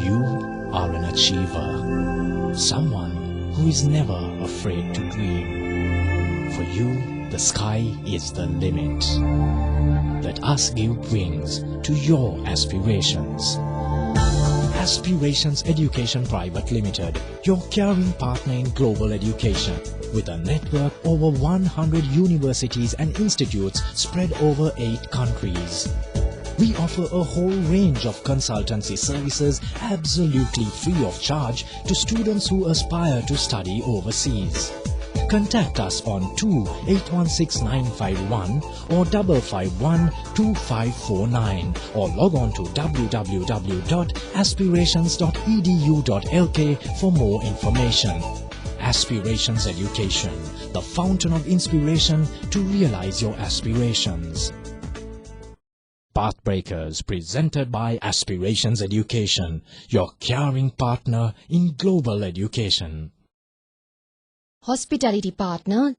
You are an achiever, someone who is never afraid to dream. For you, the sky is the limit. Let us give wings to your aspirations. Aspirations Education Private Limited, your caring partner in global education, with a network over 100 universities and institutes spread over 8 countries. We offer a whole range of consultancy services absolutely free of charge to students who aspire to study overseas. Contact us on 2816-951 or 551-2549 or log on to www.aspirations.edu.lk for more information. Aspirations Education, the fountain of inspiration to realize your aspirations. Pathbreakers, presented by Aspirations Education, your caring partner in global education. Hospitality partner,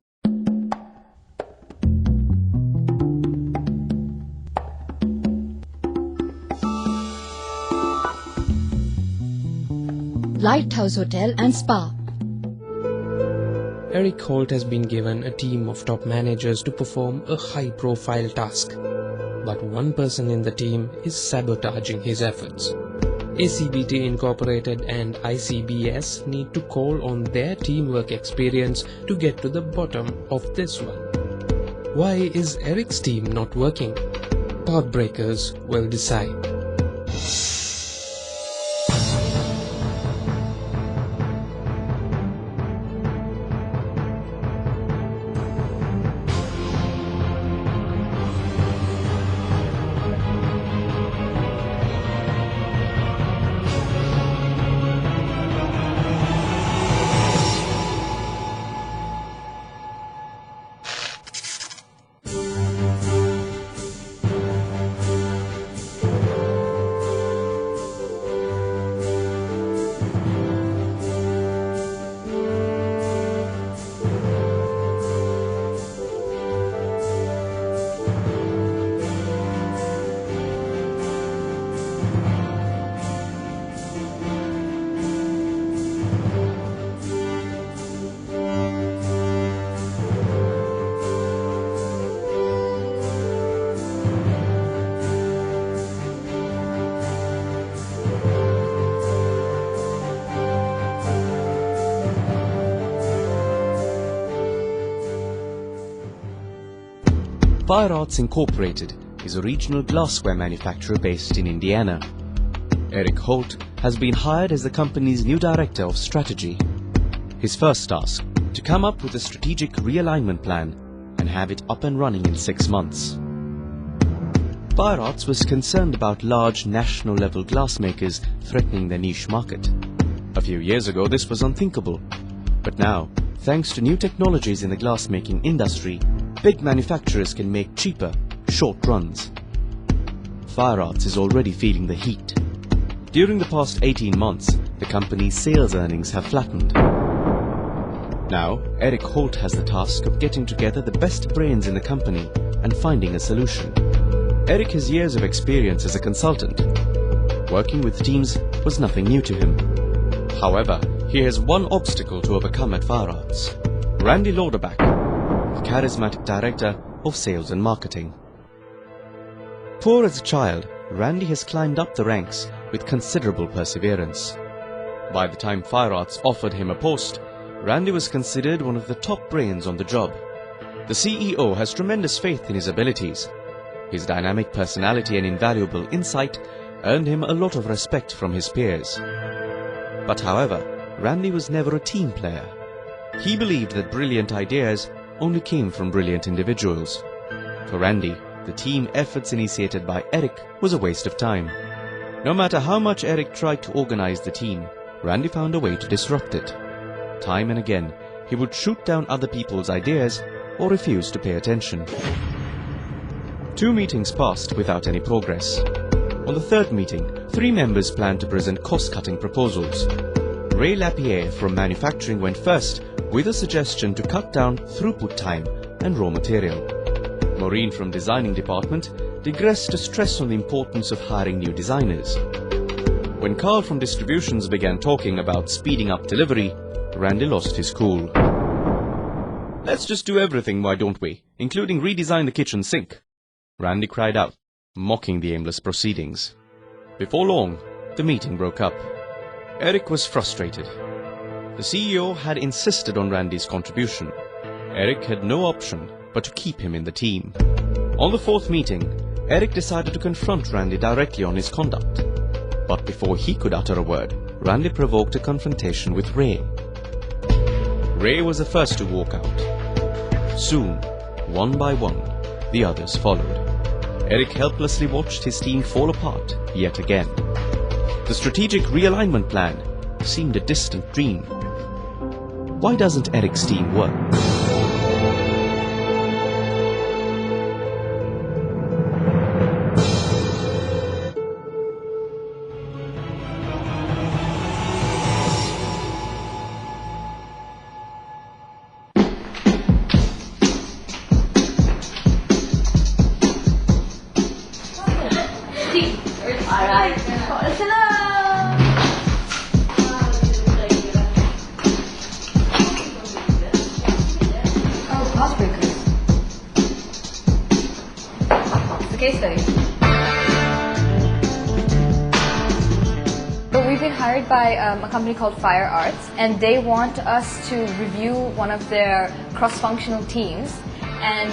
Lighthouse Hotel and Spa. Eric Holt has been given a team of top managers to perform a high-profile task. But one person in the team is sabotaging his efforts. ACBT Incorporated and ICBS need to call on their teamwork experience to get to the bottom of this one. Why is Eric's team not working? Pathbreakers will decide. Fire Arts Incorporated is a regional glassware manufacturer based in Indiana. Eric Holt has been hired as the company's new director of strategy. His first task, to come up with a strategic realignment plan and have it up and running in 6 months. Fire Arts was concerned about large national-level glassmakers threatening their niche market. A few years ago this was unthinkable, but now, thanks to new technologies in the glassmaking industry, big manufacturers can make cheaper, short runs. Fire Arts is already feeling the heat. During the past 18 months, the company's sales earnings have flattened. Now, Eric Holt has the task of getting together the best brains in the company and finding a solution. Eric has years of experience as a consultant. Working with teams was nothing new to him. However, he has one obstacle to overcome at Fire Arts: Randy Lauderbach, the charismatic director of sales and marketing. Poor as a child, Randy has climbed up the ranks with considerable perseverance. By the time Fire Arts offered him a post, Randy was considered one of the top brains on the job. The CEO has tremendous faith in his abilities. His dynamic personality and invaluable insight earned him a lot of respect from his peers. But however, Randy was never a team player. He believed that brilliant ideas only came from brilliant individuals. For Randy, the team efforts initiated by Eric was a waste of time. No matter how much Eric tried to organize the team, Randy found a way to disrupt it. Time and again, he would shoot down other people's ideas or refuse to pay attention. 2 meetings passed without any progress. On the 3rd meeting, 3 members planned to present cost-cutting proposals. Ray Lapierre from manufacturing went first with a suggestion to cut down throughput time and raw material. Maureen from designing department digressed to stress on the importance of hiring new designers. When Carl from distributions began talking about speeding up delivery, Randy lost his cool. "Let's just do everything, why don't we? Including redesign the kitchen sink," Randy cried out, mocking the aimless proceedings. Before long, the meeting broke up. Eric was frustrated. The CEO had insisted on Randy's contribution. Eric had no option but to keep him in the team. On the fourth meeting, Eric decided to confront Randy directly on his conduct. But before he could utter a word, Randy provoked a confrontation with Ray. Ray was the first to walk out. Soon, one by one, the others followed. Eric helplessly watched his team fall apart yet again. The strategic realignment plan seemed a distant dream. Why doesn't Eric's team work? Alright. Oh, Pathbreakers. It's a case study. So we've been hired by a company called Fire Arts, and they want us to review one of their cross-functional teams and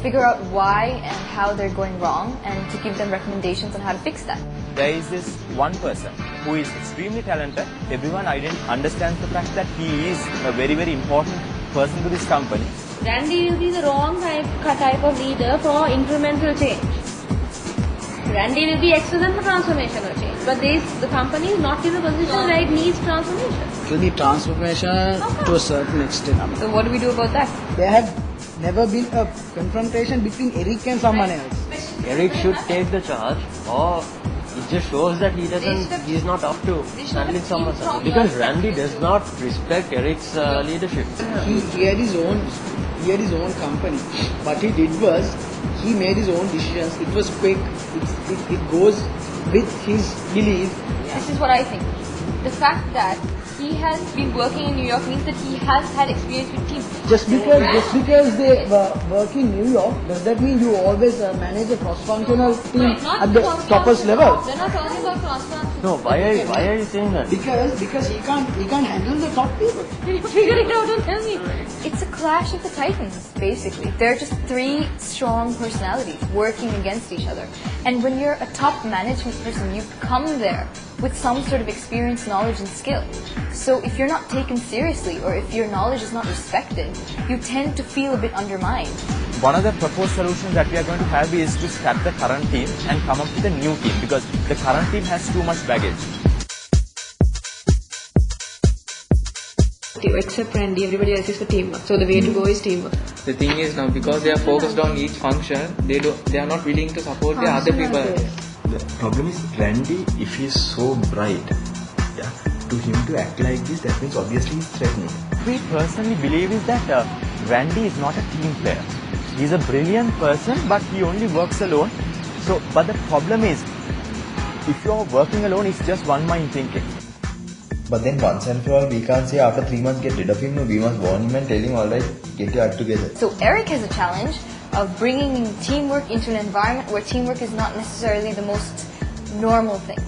figure out why and how they're going wrong, and to give them recommendations on how to fix that. There is this one person who is extremely talented. Everyone understands the fact that he is a very, very important person to this company. Randy will be the wrong type of leader for incremental change. Randy will be excellent for transformational change, but the company is not in a position where it needs transformation. It will be transformation to a certain extent. So what do we do about that? There had never been a confrontation between Eric and someone else. Eric should take the charge, or it just shows that he's not up to handling someone else. Because Randy does not respect Eric's leadership. He had his own company. What he did was, he made his own decisions. It was quick. It goes with his belief. This is what I think. The fact that he has been working in New York means that he has had experience with teams. Just because they work in New York, does that mean you always manage a cross-functional team at the topest level? We're not talking about cross-functional. No, why are you saying that? Because he can't handle the top people. Figure it out and tell me. It's a clash of the titans, basically. They're just three strong personalities working against each other. And when you're a top management person, you come there with some sort of experience, knowledge, and skill. So if you're not taken seriously, or if your knowledge is not respected, you tend to feel a bit undermined. One of the proposed solutions that we are going to have is to scrap the current team and come up with a new team, because the current team has too much baggage. Except Randy, everybody else is for teamwork. So the way to go is teamwork. The thing is now, because they are focused on each function, they are not willing to support the other people. The problem is Randy, if he is so bright, to him to act like this, that means obviously he's threatening. We personally believe is that Randy is not a team player. He's a brilliant person, but he only works alone. But the problem is, if you're working alone, it's just one mind thinking. But then once and for all, we can't say after 3 months get rid of him. No, we must warn him and tell him, alright, get your act together. So Eric has a challenge of bringing teamwork into an environment where teamwork is not necessarily the most normal thing.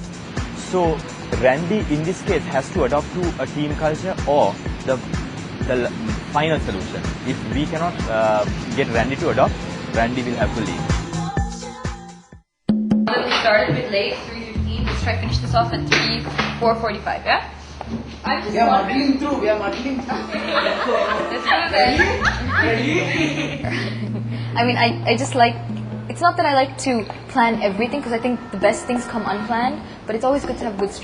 So Randy, in this case, has to adopt to a team culture or the final solution. If we cannot get Randy to adopt, Randy will have to leave. We started a bit late, 3:15. Let's try to finish this off at 4:45, yeah? We are muddling through. Let's do this. I mean, I just like, it's not that I like to plan everything, because I think the best things come unplanned, but it's always good to have good